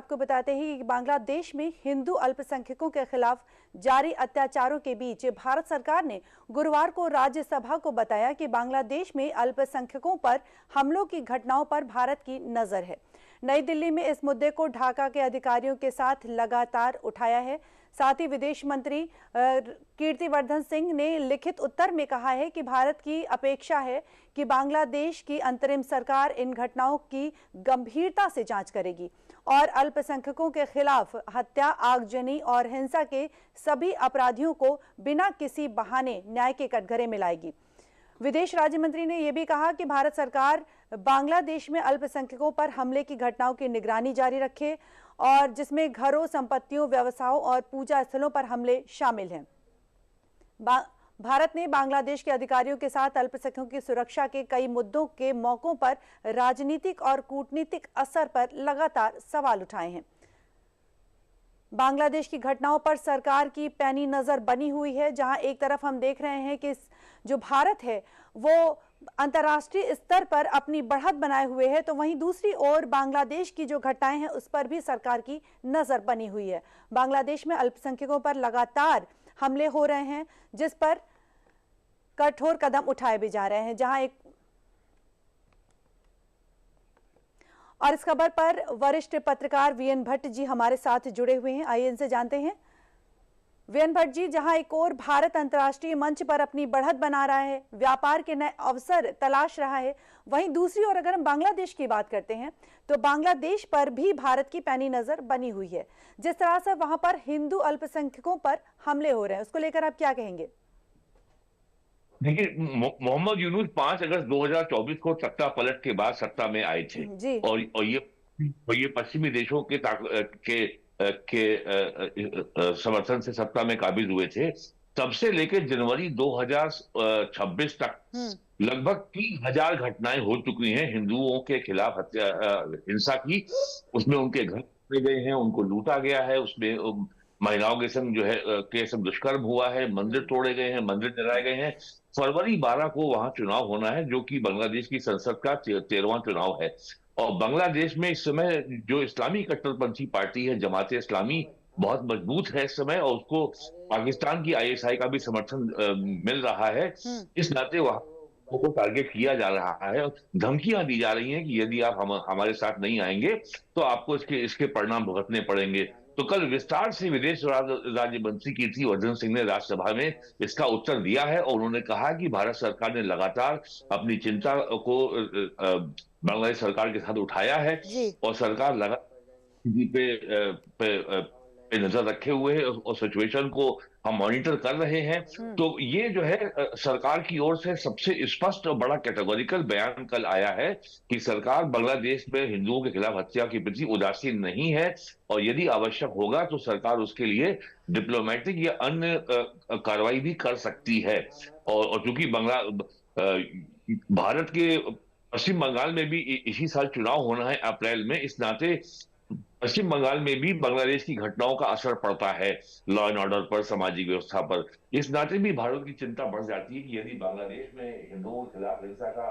आपको बताते हैं कि बांग्लादेश में हिंदू अल्पसंख्यकों के खिलाफ जारी अत्याचारों के बीच भारत सरकार ने गुरुवार को राज्यसभा को बताया कि बांग्लादेश में अल्पसंख्यकों पर हमलों की घटनाओं पर भारत की नजर है। नई दिल्ली में इस मुद्दे को ढाका के अधिकारियों के साथ लगातार उठाया है। साथ ही विदेश मंत्री कीर्तिवर्धन सिंह ने लिखित उत्तर में कहा है कि भारत की अपेक्षा है कि बांग्लादेश की अंतरिम सरकार इन घटनाओं की गंभीरता से जांच करेगी और अल्पसंख्यकों के खिलाफ हत्या, आगजनी और हिंसा के सभी अपराधियों को बिना किसी बहाने न्याय के कटघरे में लाएगी। विदेश राज्य मंत्री ने यह भी कहा कि भारत सरकार बांग्लादेश में अल्पसंख्यकों पर हमले की घटनाओं की निगरानी जारी रखे और जिसमें घरों, संपत्तियों, व्यवसायों और पूजा स्थलों पर हमले शामिल हैं। भारत ने बांग्लादेश के अधिकारियों के साथ अल्पसंख्यकों की सुरक्षा के कई मुद्दों के मौकों पर राजनीतिक और कूटनीतिक असर पर लगातार सवाल उठाए हैं। बांग्लादेश की घटनाओं पर सरकार की पैनी नजर बनी हुई है, जहां एक तरफ हम देख रहे हैं कि जो भारत है वो अंतर्राष्ट्रीय स्तर पर अपनी बढ़त बनाए हुए है, तो वहीं दूसरी ओर बांग्लादेश की जो घटनाएं हैं उस पर भी सरकार की नजर बनी हुई है। बांग्लादेश में अल्पसंख्यकों पर लगातार हमले हो रहे हैं, जिस पर कठोर कदम उठाए भी जा रहे हैं। जहां एक और इस खबर पर वरिष्ठ पत्रकार वीएन भट्ट जी हमारे साथ जुड़े हुए हैं, आइए इनसे जानते हैं। वीएन भट्ट जी, जहां एक और भारत अंतर्राष्ट्रीय मंच पर अपनी बढ़त बना रहा है, व्यापार के नए अवसर तलाश रहा है, वहीं दूसरी ओर अगर हम बांग्लादेश की बात करते हैं तो बांग्लादेश पर भी भारत की पैनी नजर बनी हुई है। जिस तरह से वहां पर हिंदू अल्पसंख्यकों पर हमले हो रहे हैं, उसको लेकर आप क्या कहेंगे? देखिए, मोहम्मद यूनुस 5 अगस्त 2024 को सत्ता पलट के बाद सत्ता में आए थे जी। और ये पश्चिमी देशों के समर्थन से सत्ता में काबिज हुए थे। तब से लेकर जनवरी 2026 तक लगभग 3000 घटनाएं हो चुकी हैं हिंदुओं के खिलाफ हत्या, हिंसा की। उसमें उनके घर तोड़े गए हैं, उनको लूटा गया है, उसमें महिलाओं के संग के संग दुष्कर्म हुआ है, मंदिर तोड़े गए हैं, मंदिर जलाए गए हैं। फरवरी 12 को वहां चुनाव होना है, जो कि बांग्लादेश की संसद का 13वां चुनाव है। और बांग्लादेश में इस समय जो इस्लामी कट्टरपंथी पार्टी है, जमाते इस्लामी, बहुत मजबूत है इस समय, और उसको पाकिस्तान की आईएसआई का भी समर्थन मिल रहा है। इस नाते वहां को टारगेट किया जा रहा है, धमकियां दी जा रही हैं कि यदि आप हमारे साथ नहीं आएंगे तो आपको इसके इसके परिणाम भुगतने पड़ेंगे। तो कल विस्तार से विदेश राज्य मंत्री कीर्तिवर्धन सिंह ने राज्यसभा में इसका उत्तर दिया है और उन्होंने कहा कि भारत सरकार ने लगातार अपनी चिंता को बांग्लादेश सरकार के साथ उठाया है और सरकार लगातार पे नजर रखे हुए है और सिचुएशन को हम मॉनिटर कर रहे हैं। तो ये जो है सरकार की ओर से सबसे स्पष्ट और बड़ा कैटेगोरिकल बयान कल आया है कि सरकार बांग्लादेश में हिंदुओं के खिलाफ हत्या के प्रति उदासीन नहीं है और यदि आवश्यक होगा तो सरकार उसके लिए डिप्लोमेटिक या अन्य कार्रवाई भी कर सकती है। और चूंकि भारत के पश्चिम बंगाल में भी इसी साल चुनाव होना है अप्रैल में, इस नाते पश्चिम बंगाल में भी बांग्लादेश की घटनाओं का असर पड़ता है लॉ एंड ऑर्डर पर, सामाजिक व्यवस्था पर। इस नाते भी भारत की चिंता बढ़ जाती है कि यदि बांग्लादेश में हिंदुओं के खिलाफ हिंसा का